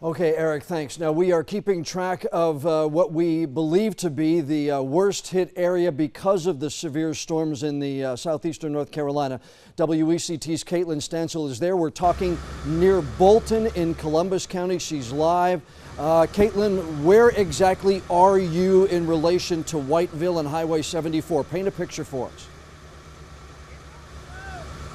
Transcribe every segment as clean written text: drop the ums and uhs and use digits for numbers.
Okay, Eric, thanks. Now, we are keeping track of what we believe to be the worst hit area because of the severe storms in the southeastern North Carolina. WECT's Caitlin Stansel is there. We're talking near Bolton in Columbus County. She's live. Caitlin, where exactly are you in relation to Whiteville and Highway 74? Paint a picture for us.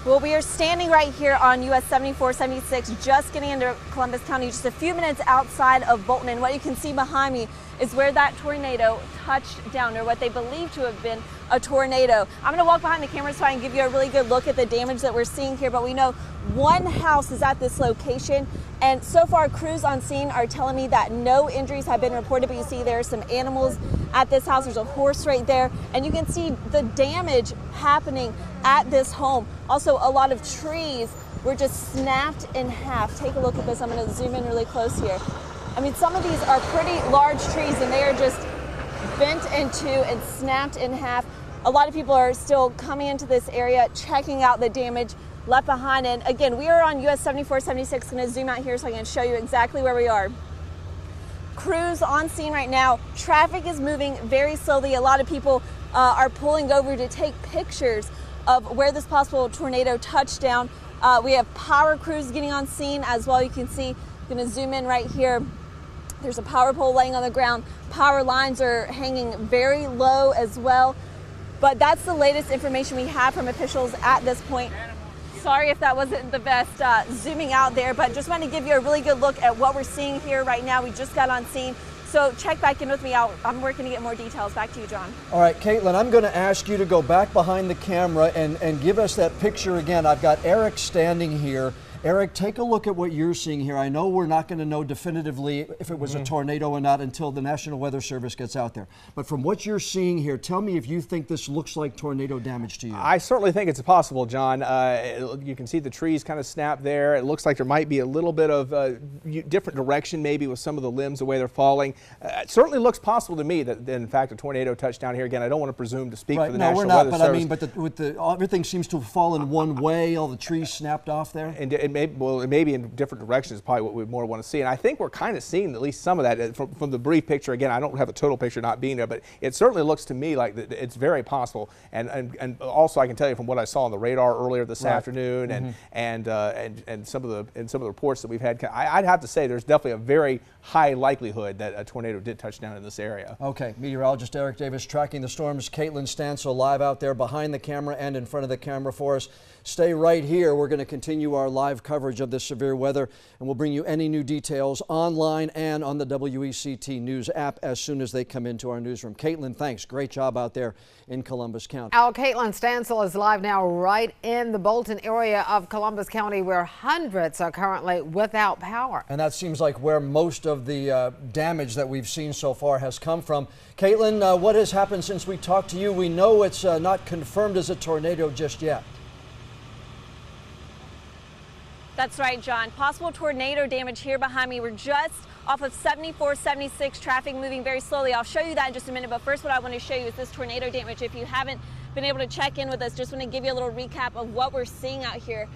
Well, we are standing right here on US 7476, just getting into Columbus County, just a few minutes outside of Bolton. And what you can see behind me is where that tornado touched down, or what they believe to have been a tornado. I'm going to walk behind the camera so I can give you a really good look at the damage that we're seeing here. But we know one house is at this location, and so far crews on scene are telling me that no injuries have been reported. But you see there are some animals at this house. There's a horse right there, and you can see the damage happening at this home. Also, a lot of trees were just snapped in half. Take a look at this. I'm going to zoom in really close here. I mean, some of these are pretty large trees, and they are just bent in two and snapped in half. A lot of people are still coming into this area, checking out the damage left behind. And again, we are on US 7476. I'm going to zoom out here so I can show you exactly where we are. Crews on scene right now. Traffic is moving very slowly. A lot of people are pulling over to take pictures of where this possible tornado touched down. We have power crews getting on scene as well. You can see, I'm going to zoom in right here. There's a power pole laying on the ground. Power lines are hanging very low as well. But that's the latest information we have from officials at this point. Sorry if that wasn't the best zooming out there, but just want to give you a really good look at what we're seeing here right now. We just got on scene. So check back in with me. I'm working to get more details. Back to you, John. All right, Caitlin, I'm going to ask you to go back behind the camera and give us that picture again. I've got Eric standing here. Eric, take a look at what you're seeing here. I know we're not going to know definitively if it was a tornado or not until the National Weather Service gets out there. But from what you're seeing here, tell me if you think this looks like tornado damage to you. I certainly think it's possible, John. You can see the trees kind of snap there. It looks like there might be a little bit of different direction maybe with some of the limbs, the way they're falling. It certainly looks possible to me that in fact a tornado touched down here. Again, I don't want to presume to speak for the National Weather Service. No, we're not, but I mean, everything seems to have fallen one way, all the trees snapped off there. And it may be in different directions is probably what we more want to see. And I think we're kind of seeing at least some of that from the brief picture. Again, I don't have a total picture not being there, but it certainly looks to me like it's very possible. And also I can tell you from what I saw on the radar earlier this afternoon and some of the reports that we've had, I'd have to say there's definitely a very high likelihood that a tornado did touch down in this area. Okay, meteorologist Eric Davis tracking the storms. Caitlin Stansel live out there behind the camera and in front of the camera for us. Stay right here. We're going to continue our live coverage of this severe weather, and we'll bring you any new details online and on the WECT News app as soon as they come into our newsroom. Caitlin, thanks. Great job out there in Columbus County. Our Caitlin Stansel is live now right in the Bolton area of Columbus County, where hundreds are currently without power. And that seems like where most of the damage that we've seen so far has come from. Caitlin, what has happened since we talked to you? We know it's not confirmed as a tornado just yet. That's right, John. Possible tornado damage here behind me. We're just off of 7476, traffic moving very slowly. I'll show you that in just a minute, but first what I want to show you is this tornado damage. If you haven't been able to check in with us, just want to give you a little recap of what we're seeing out here.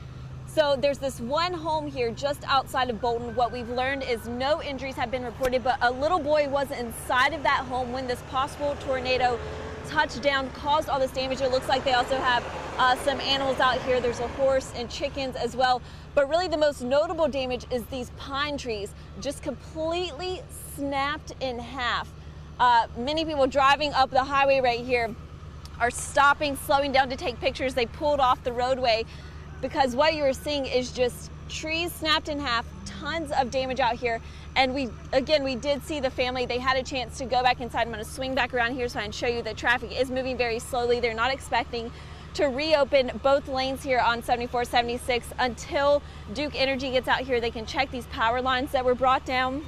So there's this one home here just outside of Bolton. What we've learned is no injuries have been reported, but a little boy was inside of that home when this possible tornado touchdown caused all this damage. It looks like they also have some animals out here. There's a horse and chickens as well. But really the most notable damage is these pine trees just completely snapped in half. Many people driving up the highway right here are stopping, slowing down to take pictures. They pulled off the roadway because what you're seeing is just trees snapped in half, tons of damage out here. And we did see the family. They had a chance to go back inside. I'm going to swing back around here so I can show you that traffic is moving very slowly. They're not expecting to reopen both lanes here on 7476 until Duke Energy gets out here. They can check these power lines that were brought down.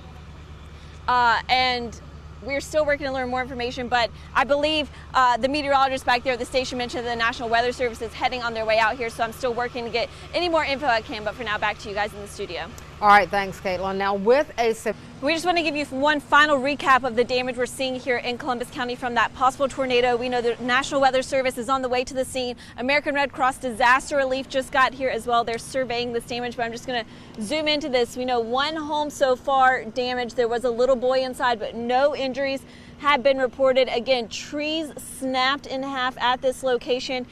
And we're still working to learn more information, but I believe the meteorologist back there at the station mentioned that the National Weather Service is heading on their way out here, so I'm still working to get any more info I can, but for now, back to you guys in the studio. All right, thanks, Caitlin. Now, with a We just want to give you one final recap of the damage we're seeing here in Columbus County from that possible tornado. We know the National Weather Service is on the way to the scene. American Red Cross Disaster Relief just got here as well. They're surveying this damage, but I'm just going to zoom into this. We know one home so far damaged. There was a little boy inside, but no injuries have been reported. Again, trees snapped in half at this location.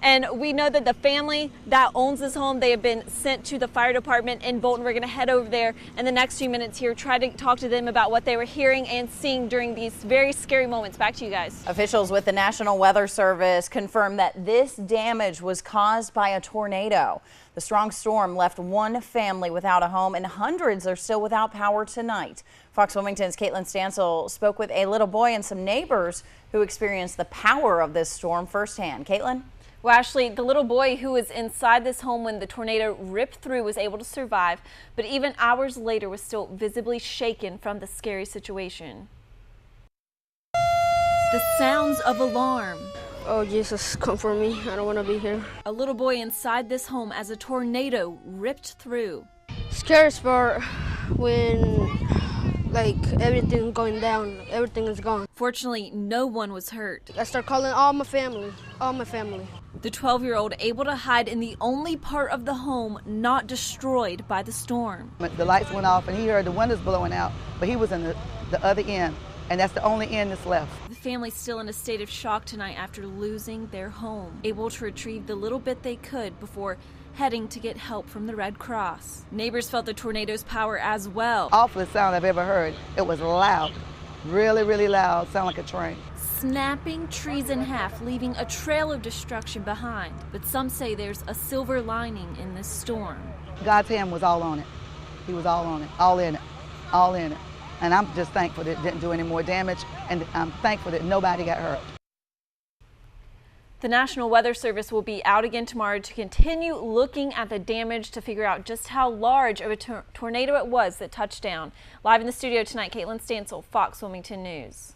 And we know that the family that owns this home, they have been sent to the fire department in Bolton. We're going to head over there in the next few minutes here, try to talk to them about what they were hearing and seeing during these very scary moments. Back to you guys. Officials with the National Weather Service confirmed that this damage was caused by a tornado. The strong storm left one family without a home, and hundreds are still without power tonight. Fox Wilmington's Caitlin Stansel spoke with a little boy and some neighbors who experienced the power of this storm firsthand. Caitlin? Well, Ashley, the little boy who was inside this home when the tornado ripped through was able to survive, but even hours later was still visibly shaken from the scary situation. The sounds of alarm. Oh, Jesus, come for me. I don't want to be here. A little boy inside this home as a tornado ripped through. Scariest part when, like, everything's going down. Everything is gone. Fortunately, no one was hurt. I start calling all my family. The 12-year-old able to hide in the only part of the home not destroyed by the storm. The lights went off and he heard the windows blowing out, but he was in the other end, and that's the only end that's left. The family's still in a state of shock tonight after losing their home, able to retrieve the little bit they could before heading to get help from the Red Cross. Neighbors felt the tornado's power as well. Awfulest sound I've ever heard. It was loud, really, really loud, sound like a train. Snapping trees in half, leaving a trail of destruction behind. But some say there's a silver lining in this storm. God's hand was all on it. He was all on it, all in it, all in it. And I'm just thankful that it didn't do any more damage, and I'm thankful that nobody got hurt. The National Weather Service will be out again tomorrow to continue looking at the damage to figure out just how large of a tornado it was that touched down. Live in the studio tonight, Caitlin Stansel, Fox Wilmington News.